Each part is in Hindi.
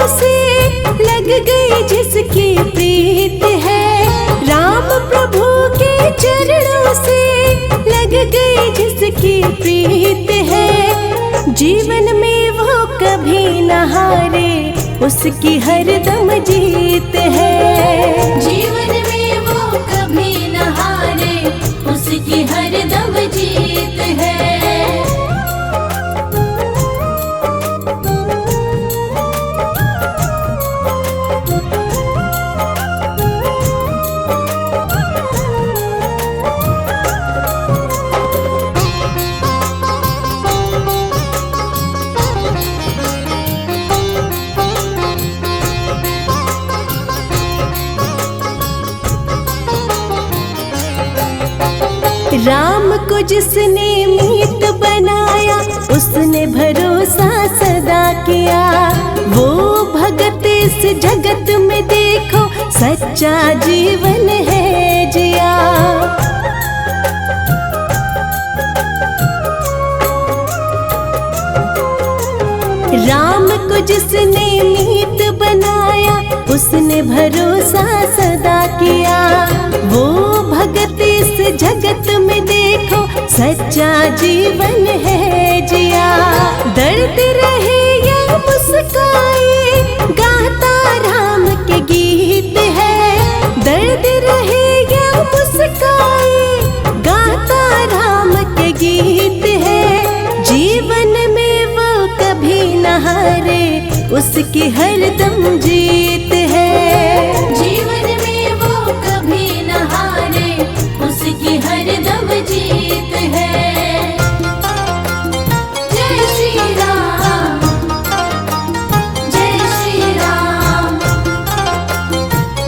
चरणों से लग गई जिसकी प्रीत है। राम प्रभु के चरणों से लग गई जिसकी प्रीत है। जीवन में वो कभी न हारे, उसकी हरदम जीत है। जीवन में वो कभी न हारे, उसकी हरदम जीत है। राम को जिसने मीत बनाया, उसने भरोसा सदा किया। वो भगत इस जगत में देखो, सच्चा जीवन है जिया। राम को जिसने मीत बनाया, उसने भरोसा सदा किया। वो भगत इस जगत में देखो, सच्चा जीवन है जिया। दर्द रहे या मुस्काए, गाता राम के गीत है। दर्द रहे या मुस्काए, गाता राम के गीत है। जीवन में वो कभी न हारे, उसकी हरदम जीत है। जीवन में वो कभी न हारे, उसकी हरदम जीत है। जय श्री राम, जय श्री राम,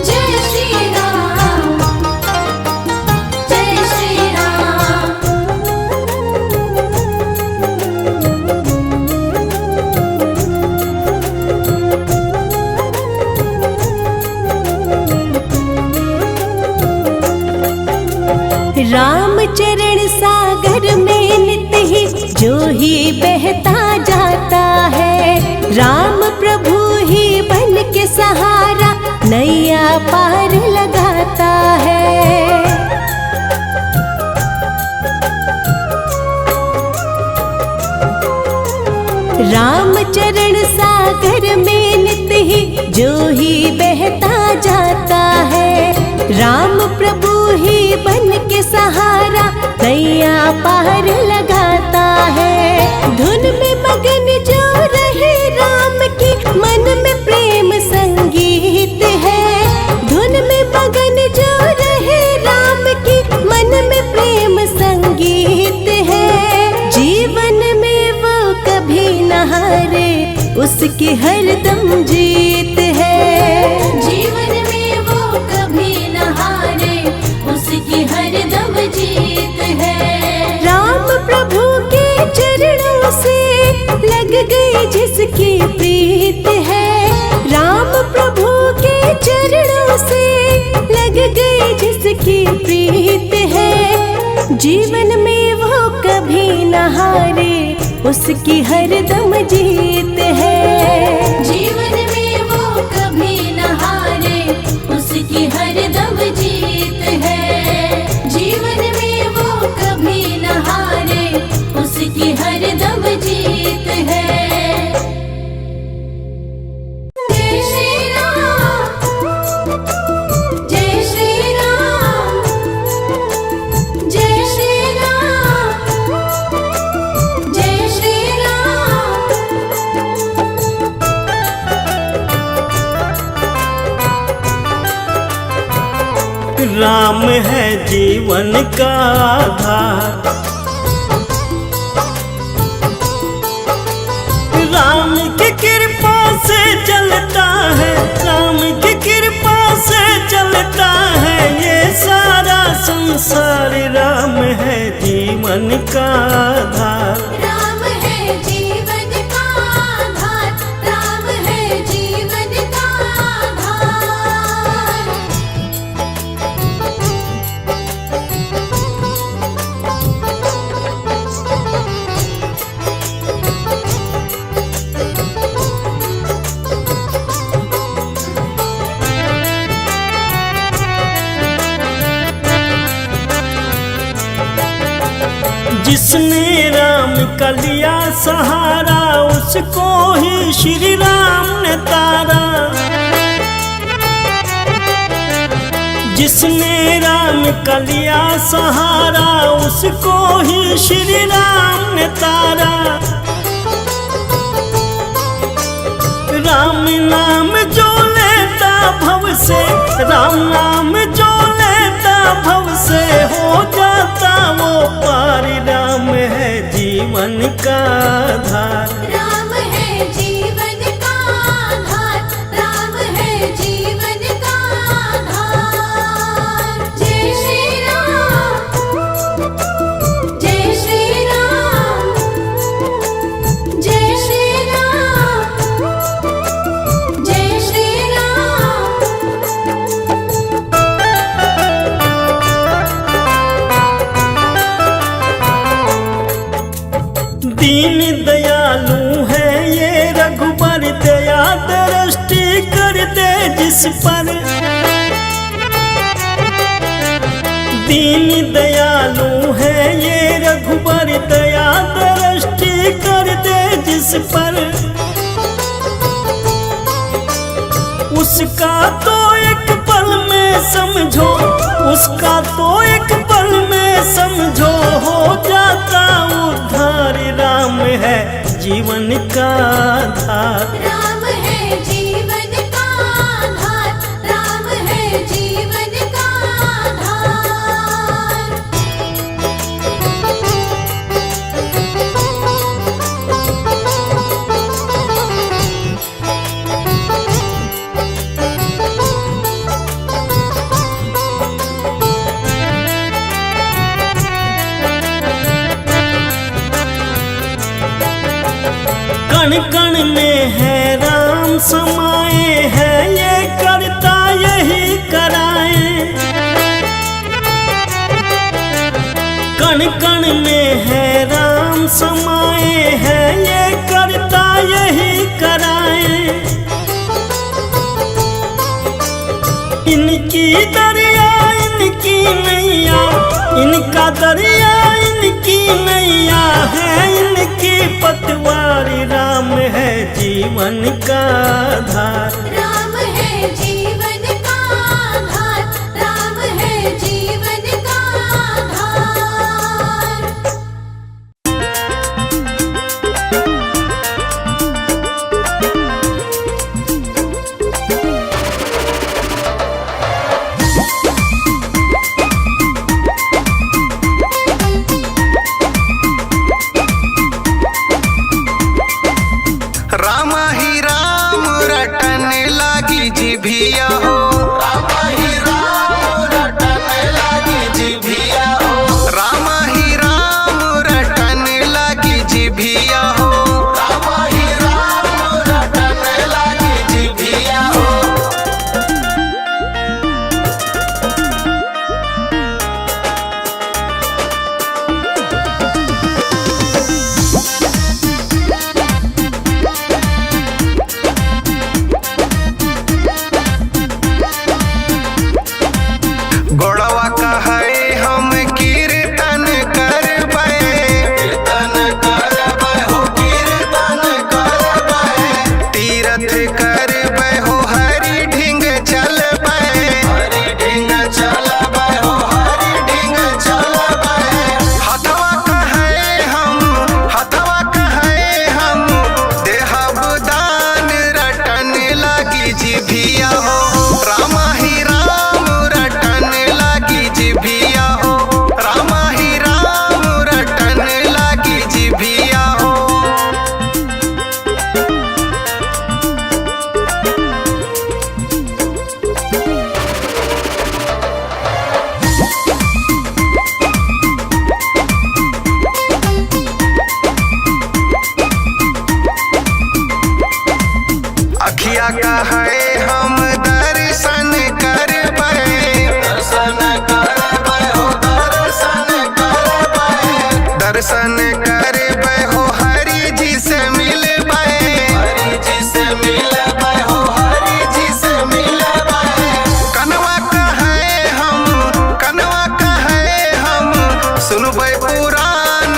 जय श्री राम, जय श्री राम। राम चरण सागर में नित ही जो ही बहता जाता है। राम प्रभु ही बन के सहारा, नैया पार लगाता है। राम चरण सागर में नित ही जो ही बहता जाता है। राम प्रभु ही बन के सहारा, नैया पार लगाता है। धुन में मगन जो रहे राम की, मन में प्रेम संगीत है। धुन में मगन जो रहे राम की, मन में प्रेम संगीत है। जीवन में वो कभी न हारे, उसकी हरदम जीत है। जीवन में वो कभी न हारे, उसकी हरदम जीत है। राम प्रभु के चरणों से लग गई जिसकी प्रीत है। राम प्रभु के चरणों से लग गई जिसकी प्रीत है। जीवन में वो कभी न हारे, उसकी हरदम जीत है। जीवन में वो कभी न हारे, उसकी हरदम जीत है। जीवन में वो कभी न हारे, उसकी हरदम जीत है। जय श्री राम, जय श्री राम, जय श्री राम, जय श्री राम। राम है जीवन का आधार। राम की कृपा से चलता है, राम की कृपा से चलता है ये सारा संसार। राम है जीवन का आधार। राम है जीवन का आधार, राम है जीवन का आधार। जिसने राम का लिया सहारा उसको ही श्री राम ने तारा। जिसने राम का लिया सहारा उसको ही श्री राम ने तारा। राम नाम जो लेता भव से, राम नाम जो लेता भव से हो जाता वो पार। राम है जीवन का आधार, राम है जीवन का आधार, राम है जीवन का आधार। जय श्री राम, जय श्री राम, जय श्री राम, जय श्री राम। दीन दयालु है ये रघुबर, दया दृष्टि कर दे जिस पर। दीन दयालु है ये रघुबर, दया दृष्टि कर दे जिस पर। उसका तो एक पल में समझो, उसका तो एक पल में समझो हो जाता उद्धार। राम है जीवन का आधार, राम है जीवन का आधार, राम है जीवन का आधार। कण कण में है राम समाए हैं, ये करता यही कराए। कण कण में है राम समाए हैं, ये करता यही कराए। इनकी दरिया इनकी नैया, इनका दरिया इनकी नैया है, इनकी पतवारी। राम है जीवन का आधार, राम है जीवन का आधार, राम है जीवन का आधार। राम ही राम रटन लागी जिभिया हो, राम ही राम रटन लागी जिभिया हो, राम ही राम रटन लागी जिभिया हो, राम ही राम रटन लागी जिभिया हो। गोड़वा कहे हम कीर्तन करबै, कीर्तन करबै हो कीर्तन करबै, तीर्थ करबै हो हरि ढिंग चलबै, हरि ढिंग चलबै हो हरि ढिंग चलबै। हथवा कहे हम देहब दान रटन लागी जिभिया हो, राम ही राम रटन लागी जिभिया हो, राम ही राम रटन लागी जिभिया हो। अखिया कहे हम दर्शन करबै, दर्शन करबै हो दर्शन करबै, दर्शन करबै हो हरि जी से मिलबै, हरि जी से मिलबै हो हरि जी से मिलबै। कनवा कहे हम सुनबै पुराण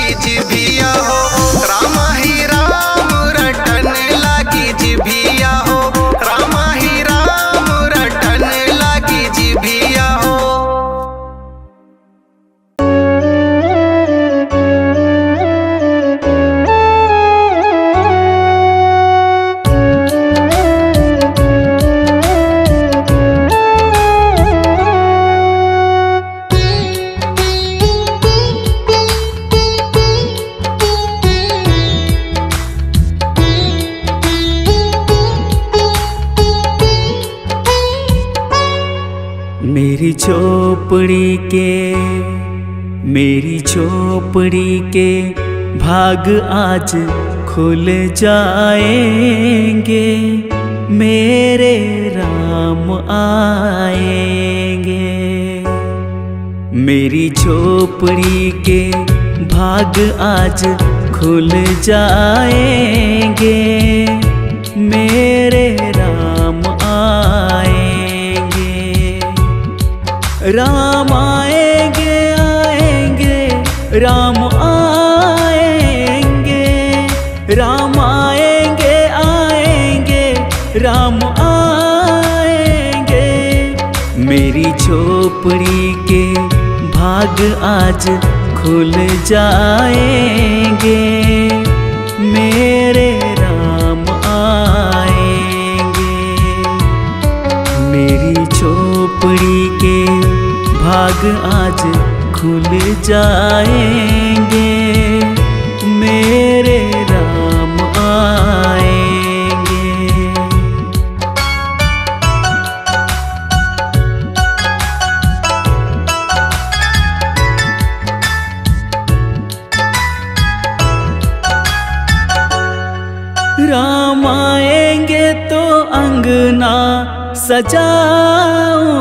लागी जिभिया हो, राम ही राम रटन लागी जिभिया हो, राम ही राम रटन लागी जिभिया हो। मेरी झोपड़ी के भाग आज खुल जाएंगे, मेरे राम आएंगे। मेरी झोपड़ी के भाग आज खुल जाएंगे, मेरे राम आएंगे। राम आएंगे आएंगे, राम आएंगे, राम आएंगे आएंगे, राम आएंगे। मेरी झोपड़ी के भाग आज खुल जाएंगे, मेरे राम आएंगे। मेरी झोपड़ी के भाग आज खुल जाएंगे, मेरे राम आएंगे। राम आएंगे तो अंगना सजाऊंगी,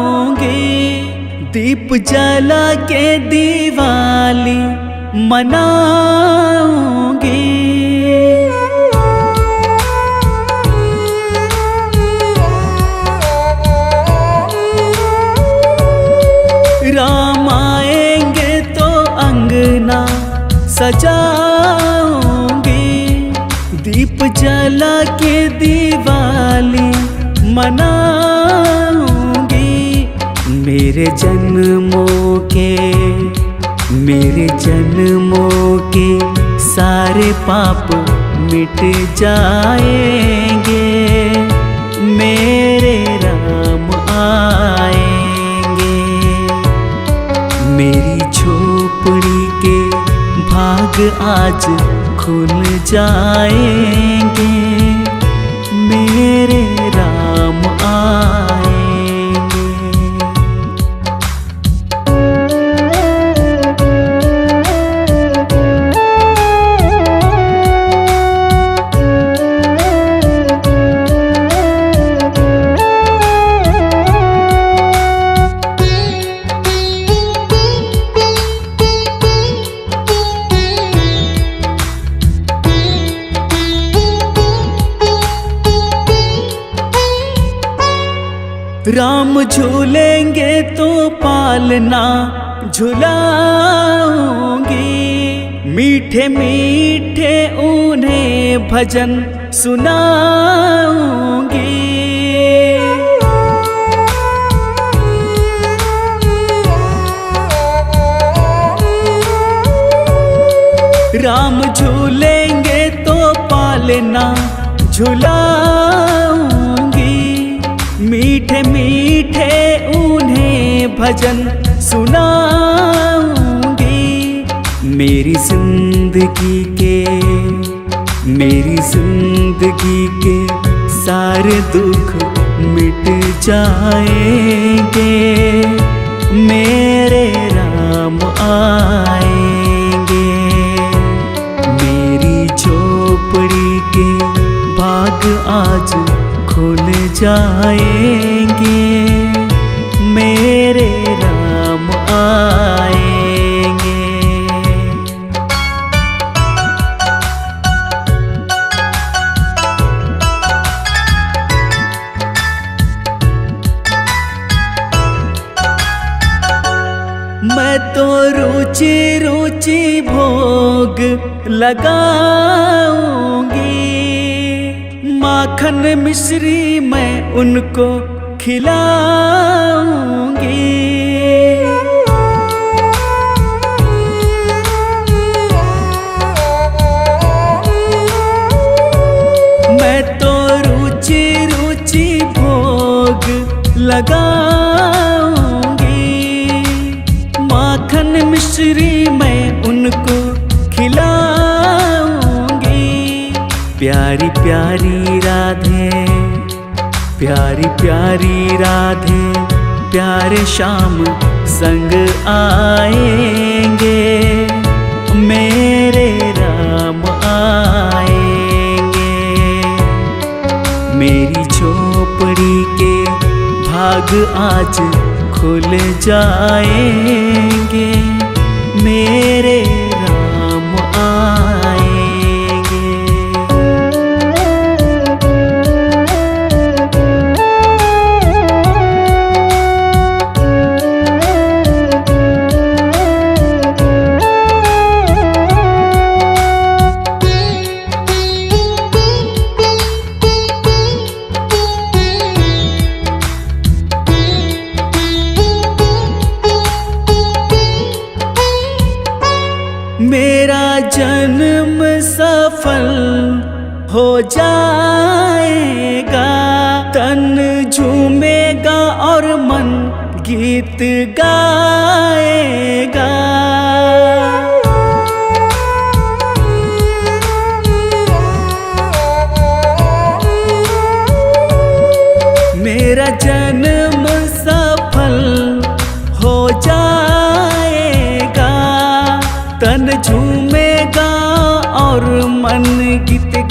दीप जला के दिवाली मनाऊंगी। राम आएंगे तो अंगना सजाऊंगी, दीप जला के दिवाली मनाऊंगी। मेरे जन्मों के सारे पाप मिट जाएंगे, मेरे राम आएंगे। मेरी झोपड़ी के भाग आज खुल जाएंगे, मेरे राम आएंगे। राम झूलेंगे तो पालना झुलाऊंगी, मीठे मीठे उन्हें भजन सुनाऊंगी। राम झूलेंगे तो पालना झुलाऊंगी, मीठे मीठे उन्हें भजन सुनाऊंगी। मेरी जिंदगी के सारे दुख मिट जाएंगे, मेरे राम आएंगे। मेरी झोपड़ी के भाग आज खुल जाएंगे, मेरे राम आएंगे। मैं तो रुचि रुचि भोग लगाऊंगी। माखन मिश्री मैं उनको खिलाऊंगी। मैं तो रुचि रुचि भोग लगाऊंगी। माखन मिश्री मैं उनको खिलाऊंगी। प्यारी प्यारी राधे, प्यारी प्यारी राधे, प्यारे श्याम संग आएंगे। मेरे राम आएंगे। मेरी झोपड़ी के भाग आज खुल जाएंगे। मेरे राम आएंगे। मेरा जन्म सफल हो जाएगा। तन झूमेगा और मन गीत गाएगा। मेरा जन्म सफल हो जाएगा। तन झूमेगा और मन गीत गाएगा।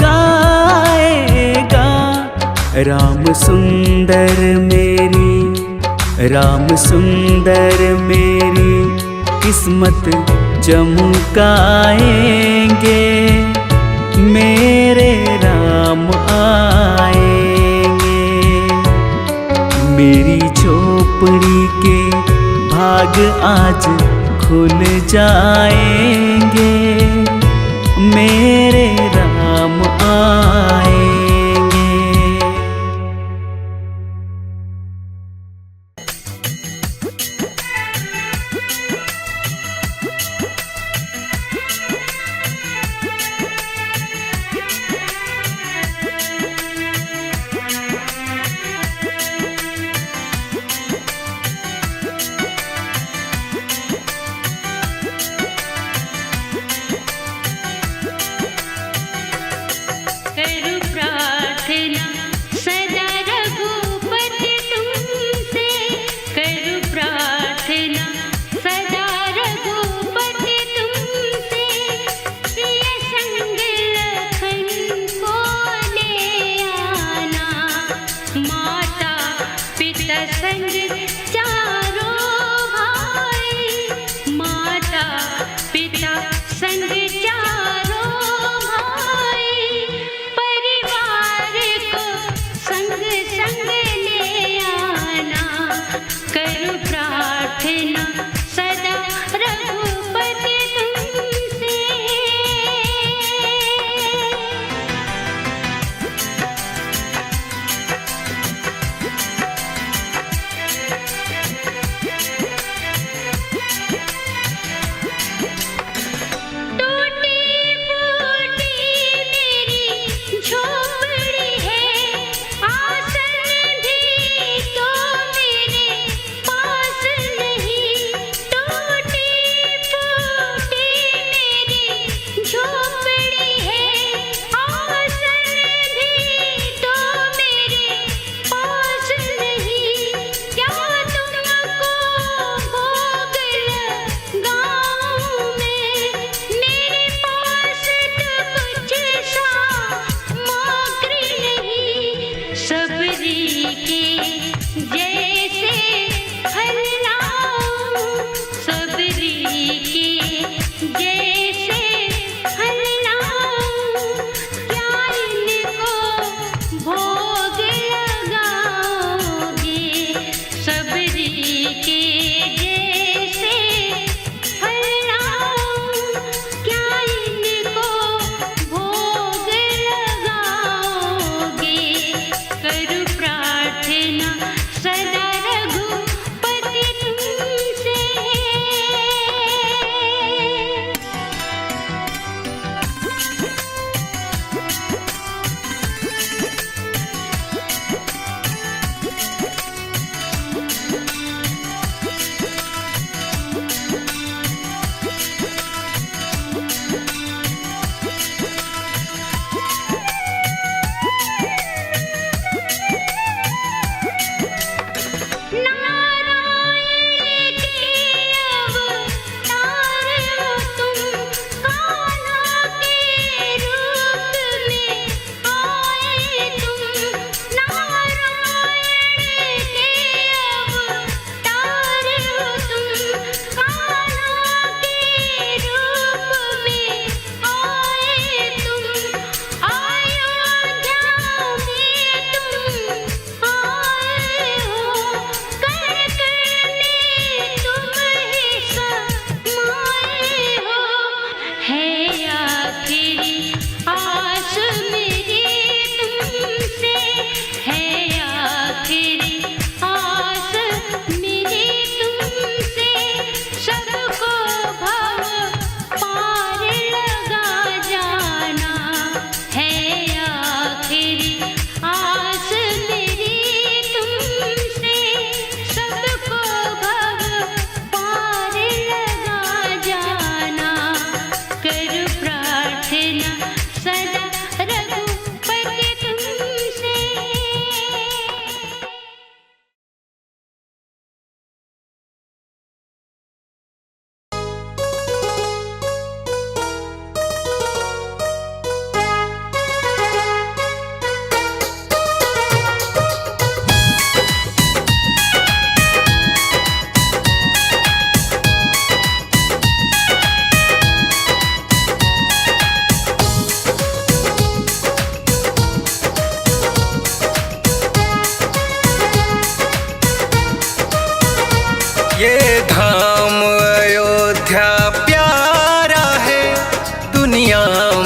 राम सुंदर मेरी, राम सुंदर मेरी किस्मत चमकाएंगे। मेरे राम आएंगे। मेरी झोपड़ी के भाग आज खुल जाएंगे। मेरे राम आएंगे।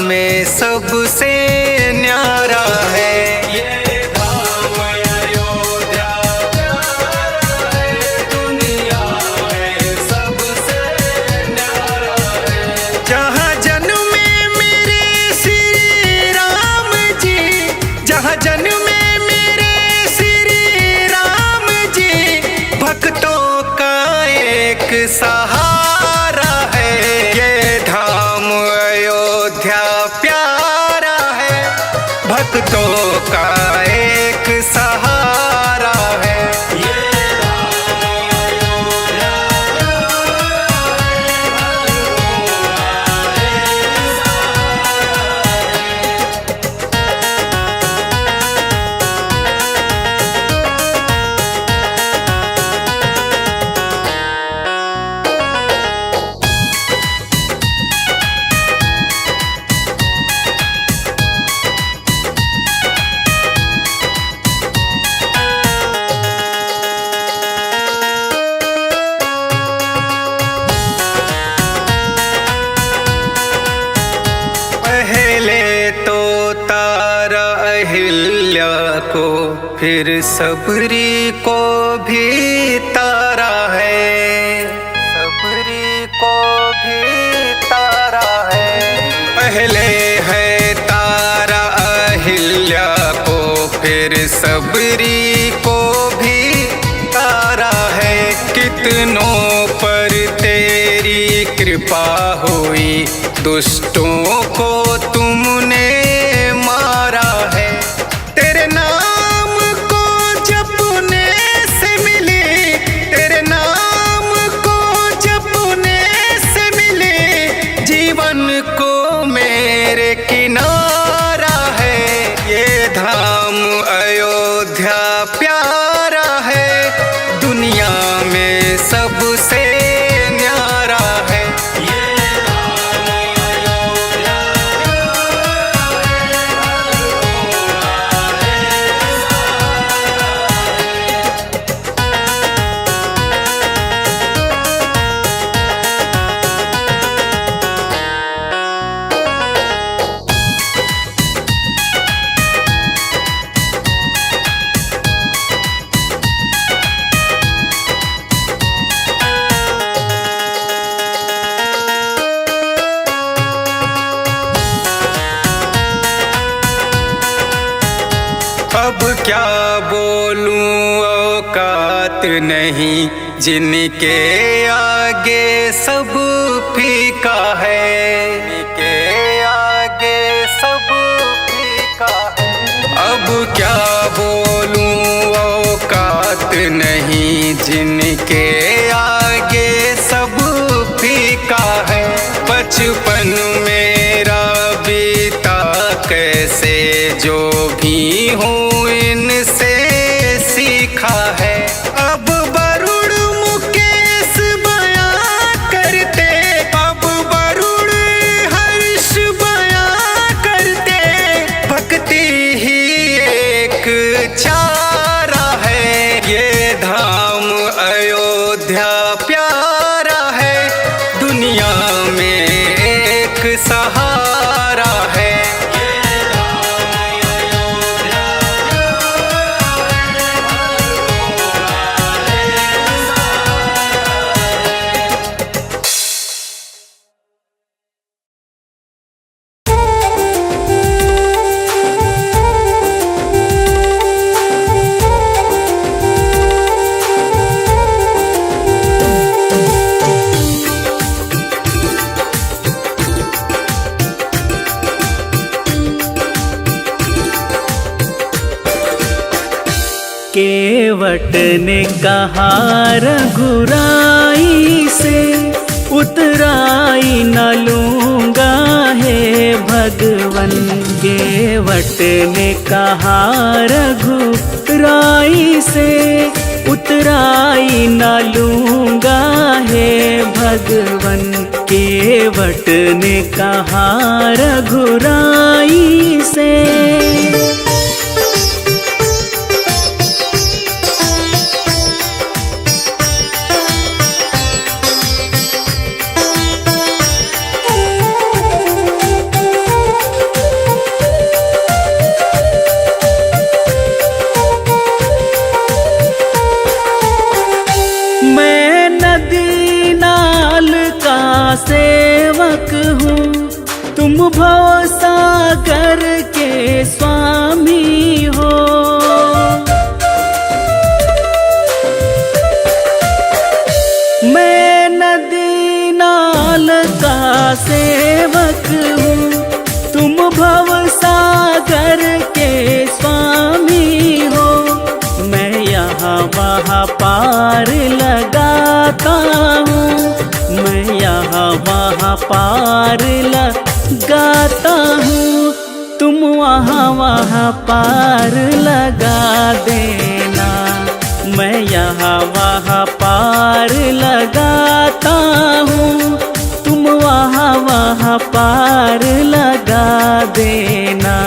में सबसे न्यारा है। ये धाम अयोध्या प्यारा है, दुनिया में सबसे न्यारा है। जहाँ जन्मे मेरे श्री राम जी, जहाँ जन्मे मेरे श्री राम जी, भक्तों का एक सहारा है। ये धाम अयोध्या प्यारा है, भक्तों का एक सहारा है। ये धाम अयोध्या प्यारा है, भक्तों का एक सहारा है। पहले तो तारा अहिल्या को, फिर सबरी को भी तारा है। सबरी को भी तारा है। पहले है तारा अहिल्या को, फिर सबरी को भी तारा है। कितनों पर तेरी कृपा हुई, दुष्टों को तुमने मारा है। तेरे नाम को जपने से मिली, तेरे नाम को जपने से मिली, जीवन को मेरे किनारा है। ये धाम अयोध्या प्यारा है, दुनिया में सबसे न्यारा है। ये धाम अयोध्या प्यारा है, भक्तों का एक सहारा है। अब क्या बोलूं, औकात नहीं, जिनके आगे सब फीका है। जिनके आगे सब फीका है। अब क्या बोलूं, औकात नहीं, जिनके आगे सब फीका है। बचपन मेरा बीता कैसे, जो भी हूँ इनसे सीखा है। अब वरुण मुकेश बयां करते, अब वरुण हर्ष बयां करते, भक्ति ही एक चारा है। ये धाम अयोध्या प्यारा है, दुनिया में एक सहारा है। ये धाम अयोध्या प्यारा है, भक्तों का एक सहारा है। केवट ने कहा रघुराई से, उतराई न लूंगा हे भगवन। केवट ने कहा रघुराई से, उतराई न लूंगा हे भगवन। केवट ने कहा रघुराई से। तुम भव सागर के स्वामी हो। मैं नदी नाल का सेवक हूँ, तुम भव सागर के स्वामी हो। मैं यहाँ वहाँ पार लगाता हूँ, मैं यहाँ वहाँ पार लगाता हूँ। तुम वहाँ वहाँ पार लगा देना, मैं यहाँ वहाँ पार लगाता हूँ। तुम वहाँ वहाँ पार लगा देना।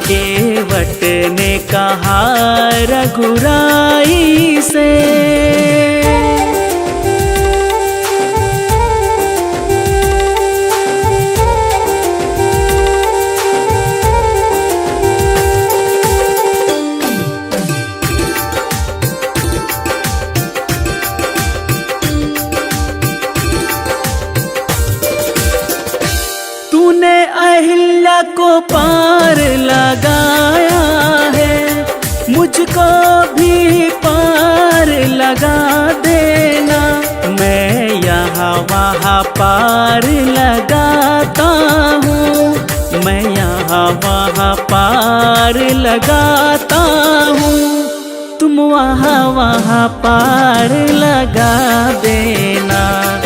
केवट ने कहा रघुराई से, तूने अहिल्या को पार लगाया है, मुझको भी पार लगा देना। मैं यहाँ वहाँ पार लगाता हूँ, मैं यहाँ वहाँ पार लगाता हूँ। तुम वहाँ वहाँ पार लगा देना,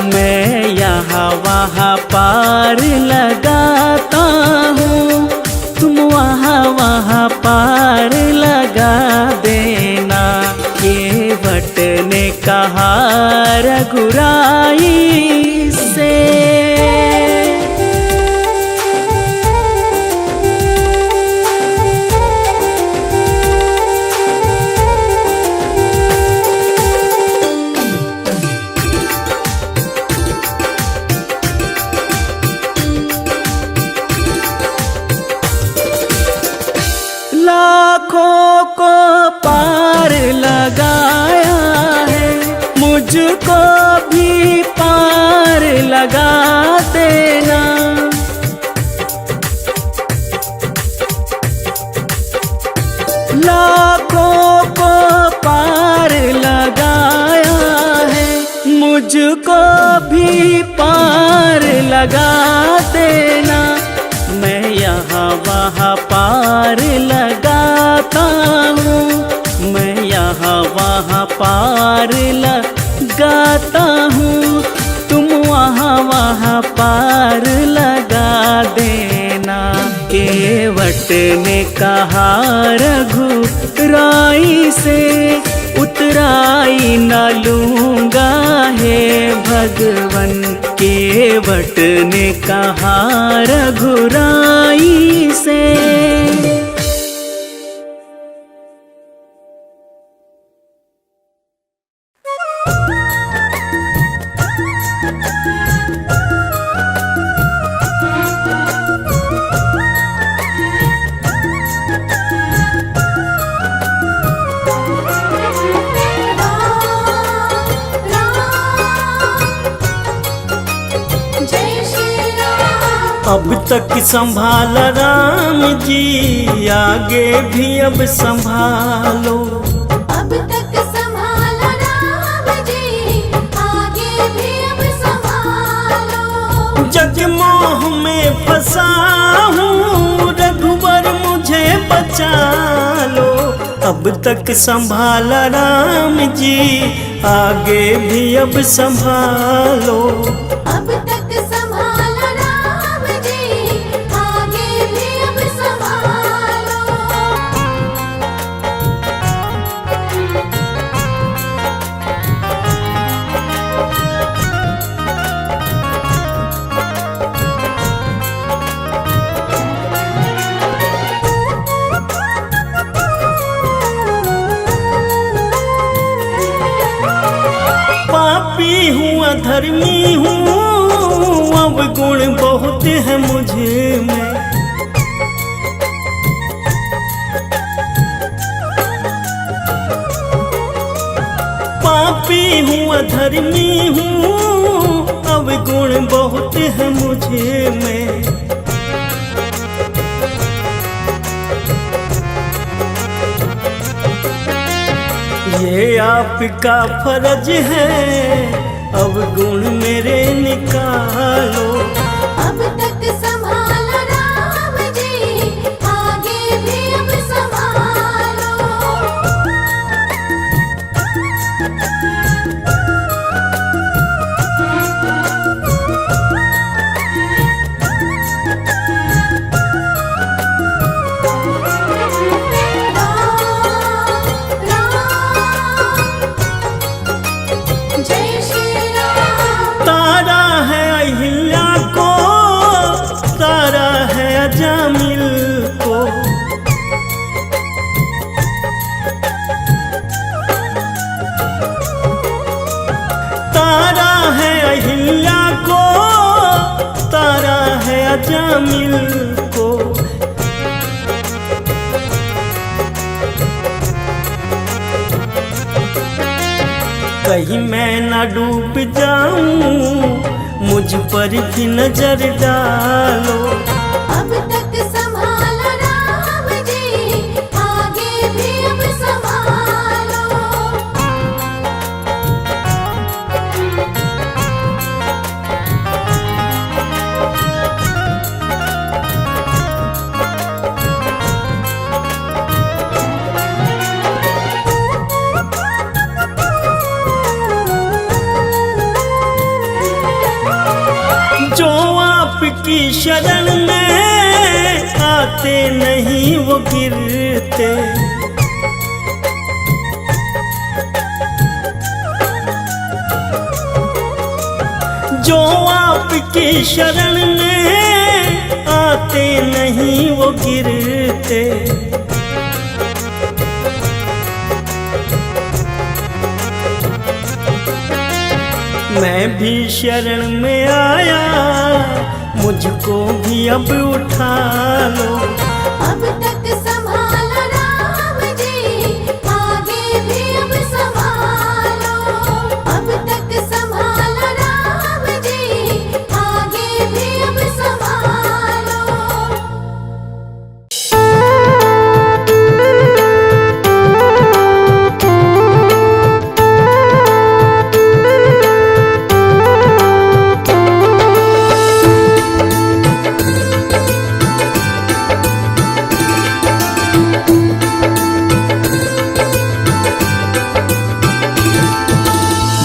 मैं यहाँ वहाँ पार लगाता हूँ। तुम वहाँ वहाँ पार लगा देना। केवट ने कहा रघुराई से, लाखों को पार लगाया है, मुझको भी पार लगा देना। लाखों को पार लगाया है, मुझको भी पार लगा देना। मैं यहाँ वहाँ पार लगाता हूँ, मैं यहाँ वहाँ पार लगाता हूँ। तुम वहाँ वहाँ पार लगा देना। केवट ने कहा रघुराई से, उतराई न लूँगा हे भगवन। केवट ने कहा रघुराई से, अब तक संभाला राम जी, आगे भी अब संभालो। अब तक संभाला राम जी, आगे भी अब संभालो। जग मोह में फंसा हूँ, रघुवर मुझे बचा लो। अब तक संभाला राम जी, आगे भी अब संभालो। अब तक संभाला राम जी, आगे भी अब संभालो। पापी हूँ अधर्मी हूँ, अब गुण बहुत है मुझे में। पापी हूँ अधर्मी हूँ, अब गुण बहुत है मुझे में। ये आपका फर्ज है, अब गुण मेरे निकालो। अब तक संभालो राम जी, आगे भी अब संभालो। जय श्री राम। तारा है अहिल्या को, तारा है अजामिल को। तारा है अहिल्या को, तारा है अजामिल को। कहीं मैं ना डूब जाऊं, मुझ पर भी नजर डालो। अब तक संभालो राम जी, आगे भी अब संभालो। जो आपकी शरण में आते नहीं वो गिरते। जो आपकी शरण में आते नहीं वो गिरते। मैं भी शरण में आया, मुझको भी अब उठा लो। अब तक संभालो राम जी, आगे भी अब संभालो। अब तक संभालो राम जी, आगे भी अब संभालो।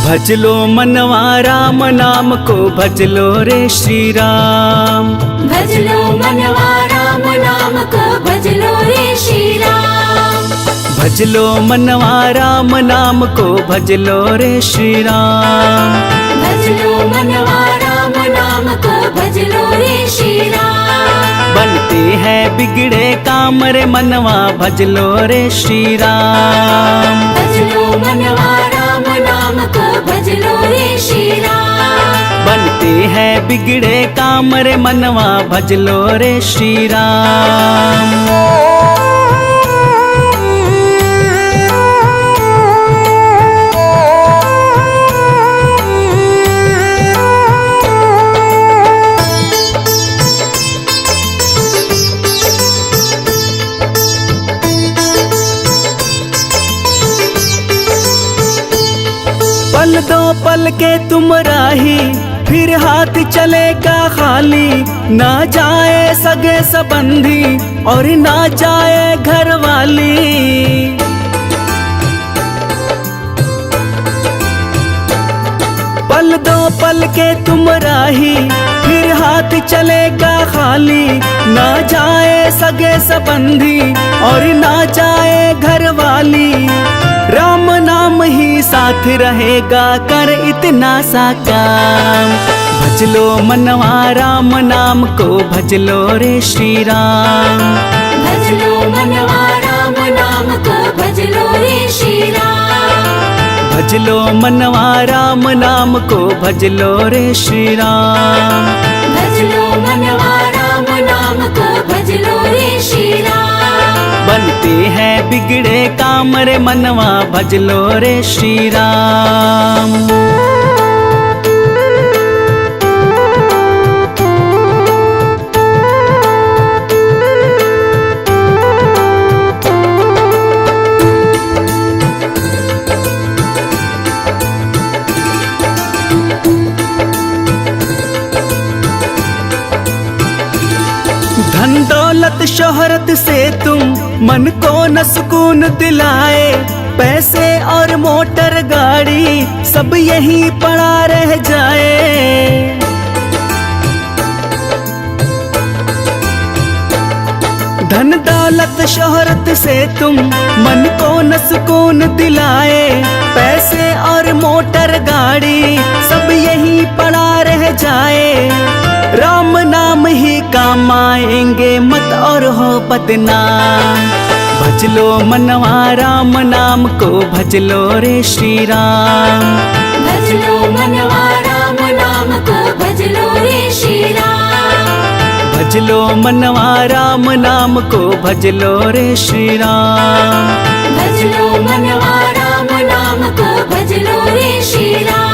भज लो मनवा राम नाम को, भज लो रे श्री राम। भज लो मनवा राम नाम को, भज लो रे श्री राम। भज लो मनवा राम नाम को, भज लो रे श्री राम। भज लो मनवा राम नाम को, भज लो रे श्री राम। बनते हैं बिगड़े काम रे मनवा, भज लो रे श्री राम। भज लो मनवा राम नाम को, भज लो रे श्री राम। बनते हैं बिगड़े काम रे मनवा, भज लो रे श्री राम। पल दो पल के तुम राही, फिर हाथ चलेगा खाली। ना जाए सगे संबंधी और ना जाए घर वाली। पल दो पल के तुम राही, फिर हाथ चलेगा खाली। ना जाए सगे संबंधी और ना जाए घर वाली। राम नाम ही साथ रहेगा, कर इतना सा काम। भज लो मनवा राम नाम को, भज लो रे श्री राम। भज लो मनवा राम नाम को, भज लो रे श्री राम। भज लो मनवा राम नाम को, भज लो रे श्री राम। भज लो मनवा राम नाम को, भज लो रे श्री राम। बनते हैं बिगड़े काम रे मनवा, भज लो रे श्री राम। धन दौलत शोहरत से तुम मन को न सुकून दिलाए, पैसे और मोटर गाड़ी सब यहीं पड़ा रह जाए। धन दौलत शोहरत से तुम मन को न सुकून दिलाए, पैसे और मोटर गाड़ी सब यहीं पड़ा रह जाए। राम नाम ही काम आएंगे मत और हो बदनाम, भज लो मनवा राम नाम को, भज लो रे श्री राम। भज लो मनवा राम नाम को, भज लो रे श्री राम। भज लो मनवा राम नाम को, भज लो रे श्री राम। भज लो मनवा राम नाम को, भज लो रे श्री राम।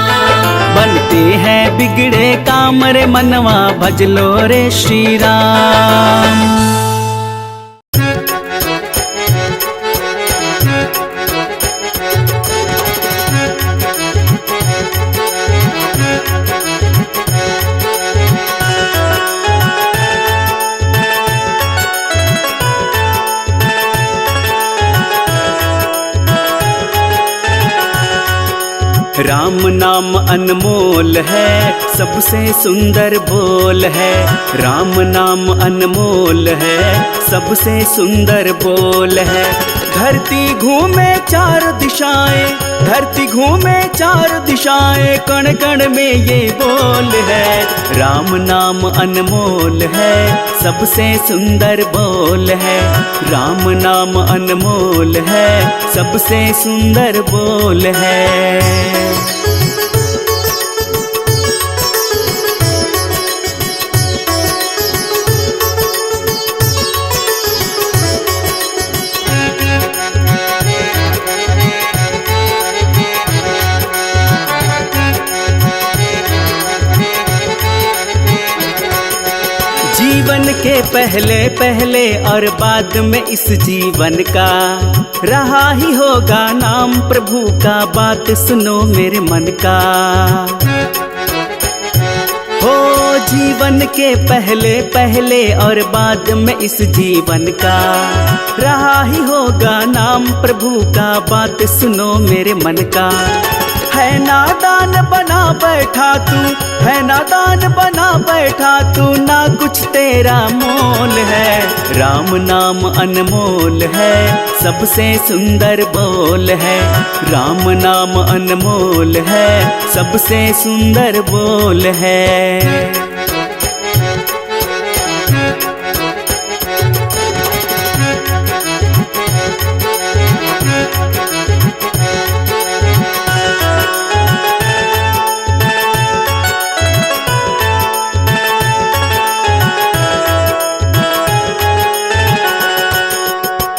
बनते हैं बिगड़े काम रे मनवा, भज लो रे श्री राम। राम नाम अनमोल है, सबसे सुंदर बोल है। राम नाम अनमोल है, सबसे सुंदर बोल है। धरती घूमे चार दिशाएं, धरती घूमे चार दिशाएं, कण कण में ये बोल है। राम नाम अनमोल है, सबसे सुंदर बोल है। राम नाम अनमोल है, सबसे सुंदर बोल है। जीवन के पहले पहले और बाद में इस जीवन का रहा ही होगा नाम प्रभु का, बात सुनो मेरे मन का। हो जीवन के पहले पहले और बाद में इस जीवन का रहा ही होगा नाम प्रभु का, बात सुनो मेरे मन का। है नादान बना बैठा तू, है नादान बना बैठा तू, ना कुछ तेरा मोल है। राम नाम अनमोल है, सबसे सुंदर बोल है। राम नाम अनमोल है, सबसे सुंदर बोल है।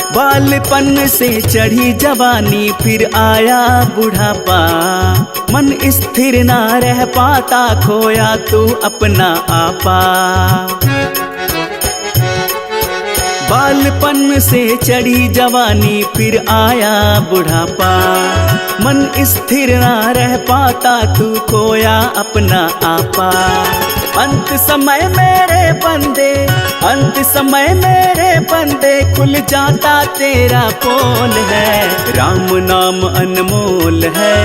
बालपन से चढ़ी जवानी, फिर आया बुढ़ापा, मन स्थिर ना रह पाता, खोया तू अपना आपा। बालपन से चढ़ी जवानी, फिर आया बुढ़ापा, मन स्थिर ना रह पाता, तू खोया अपना आपा। अंत समय मेरे बंदे, अंत समय मेरे बंदे, खुल जाता तेरा पोल है। राम नाम अनमोल है,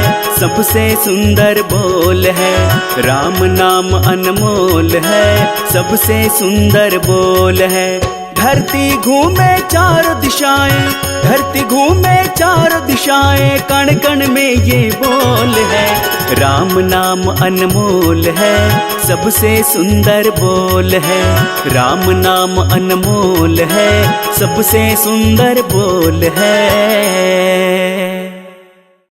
सबसे सुंदर बोल है। राम नाम अनमोल है, सबसे सुंदर बोल है। धरती घूमे चार दिशाएं, धरती घूमे चार दिशाएं, कण कण में ये बोल है। राम नाम अनमोल है, सबसे सुंदर बोल है। राम नाम अनमोल है, सबसे सुंदर बोल है।